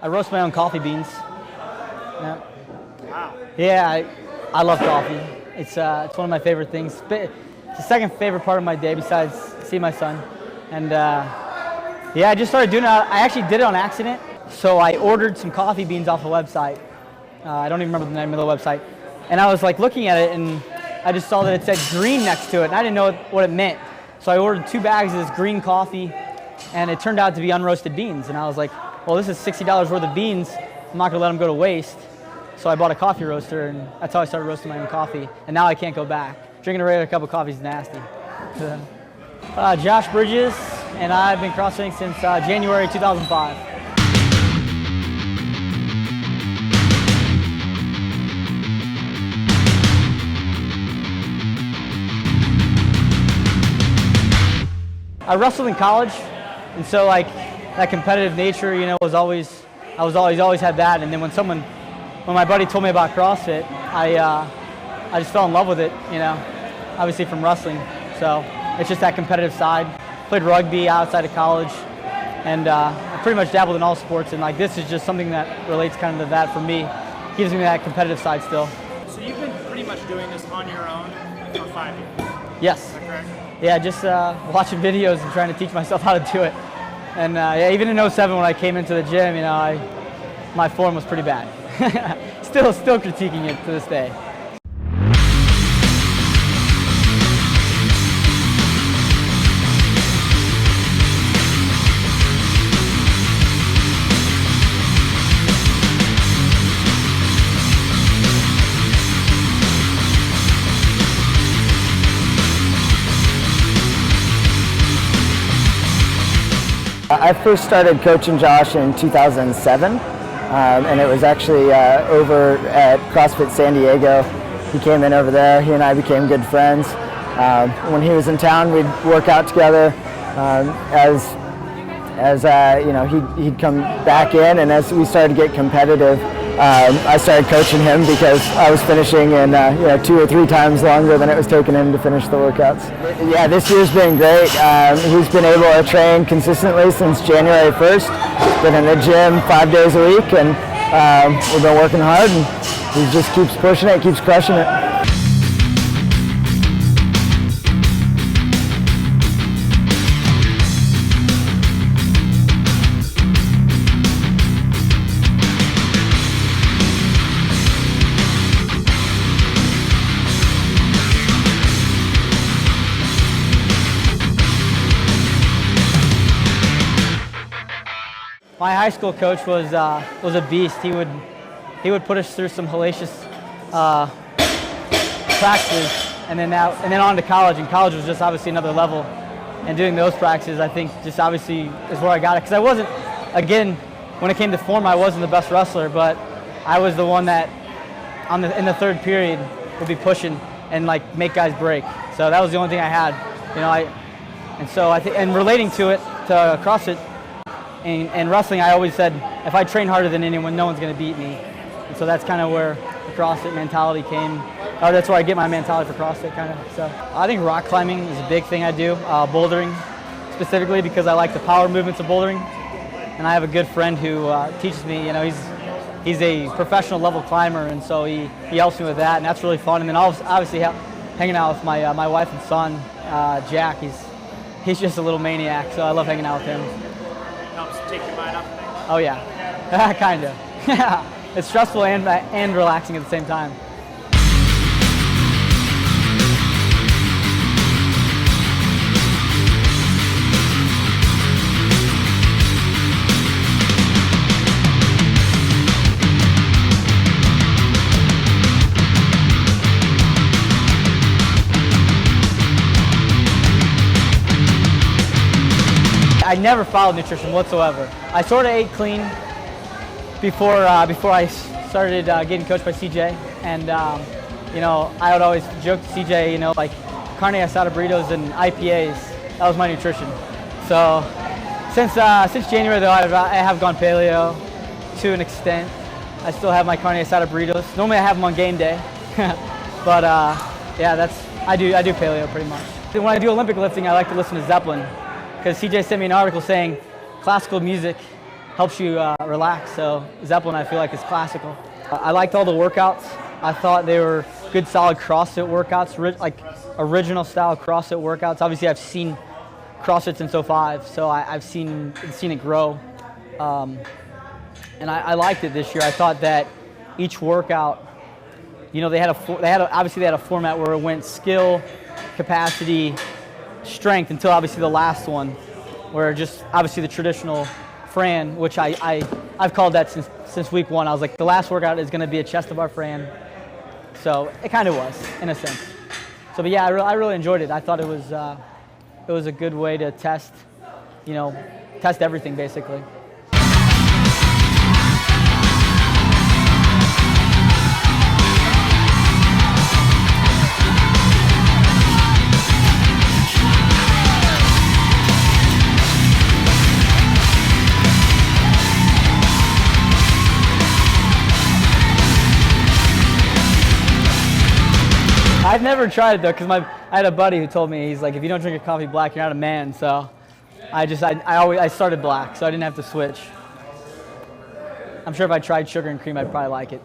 I roast my own coffee beans. Yeah. Wow. Yeah, I love coffee. It's one of my favorite things. It's the second favorite part of my day besides seeing my son. And yeah, I just started doing it. I actually did it on accident. So I ordered some coffee beans off a website. I don't even remember the name of the website. And I was like looking at it, and I just saw that it said green next to it, and I didn't know what it meant. So I ordered 2 bags of this green coffee, and it turned out to be unroasted beans. And I was like, well, this is $60 worth of beans. I'm not gonna let them go to waste. So I bought a coffee roaster, and that's how I started roasting my own coffee. And now I can't go back. Drinking a regular cup of coffee is nasty. Josh Bridges, and I've been CrossFitting since January 2005. I wrestled in college, and so like that competitive nature, you know, was always had that. And then when my buddy told me about CrossFit, I just fell in love with it, you know, obviously from wrestling. So it's just that competitive side. Played rugby outside of college, and I pretty much dabbled in all sports. And like this is just something that relates kind of to that for me. Gives me that competitive side still. So you've been pretty much doing this on your own for 5 years. Yes. Is that correct? Yeah, just watching videos and trying to teach myself how to do it. And yeah, even in 07 when I came into the gym, you know, my form was pretty bad. still critiquing it to this day. I first started coaching Josh in 2007, and it was actually over at CrossFit San Diego. He came in over there. He and I became good friends. When he was in town, we'd work out together. As you know, he'd come back in, and as we started to get competitive, I started coaching him because I was finishing in 2 or 3 times longer than it was taking him to finish the workouts. Yeah, this year's been great. He's been able to train consistently since January 1st. Been in the gym 5 days a week, and we've been working hard, and he just keeps pushing it, keeps crushing it. My high school coach was a beast. He would put us through some hellacious practices, and then on to college. And college was just obviously another level. And doing those practices, I think, just obviously is where I got it. Because I wasn't, again, when it came to form, I wasn't the best wrestler, but I was the one that in the third period would be pushing and like make guys break. So that was the only thing I had, you know. So I think, and relating to it to CrossFit. And wrestling, I always said, if I train harder than anyone, no one's going to beat me. And so that's kind of where the CrossFit mentality came. Or that's where I get my mentality for CrossFit, kind of. So I think rock climbing is a big thing I do. Bouldering, specifically because I like the power movements of bouldering. And I have a good friend who teaches me. You know, he's a professional level climber, and so he helps me with that, and that's really fun. And then obviously hanging out with my wife and son, Jack. He's just a little maniac, so I love hanging out with him. Helps take your mind off of things. Oh yeah, kind of. Yeah, it's stressful and relaxing at the same time. I never followed nutrition whatsoever. I sort of ate clean before I started getting coached by CJ, and you know, I would always joke to CJ, you know, like carne asada burritos and IPAs. That was my nutrition. So since January though, I have gone paleo to an extent. I still have my carne asada burritos. Normally I have them on game day, but yeah, I do paleo pretty much. When I do Olympic lifting, I like to listen to Zeppelin, because CJ sent me an article saying classical music helps you relax. So Zeppelin, I feel like, is classical. I liked all the workouts. I thought they were good, solid CrossFit workouts, like original style CrossFit workouts. Obviously, I've seen CrossFit since '05, so I've seen it grow, and I liked it this year. I thought that each workout, you know, they had a format where it went skill, capacity, strength until obviously the last one, where just obviously the traditional Fran, which I've called that since week one. I was like, the last workout is going to be a chest to bar Fran. So it kind of was, in a sense. So, but yeah, I really enjoyed it. I thought it was a good way to test everything basically. I've never tried it though, because I had a buddy who told me, he's like, if you don't drink your coffee black, you're not a man. So I started black, so I didn't have to switch. I'm sure if I tried sugar and cream, I'd probably like it.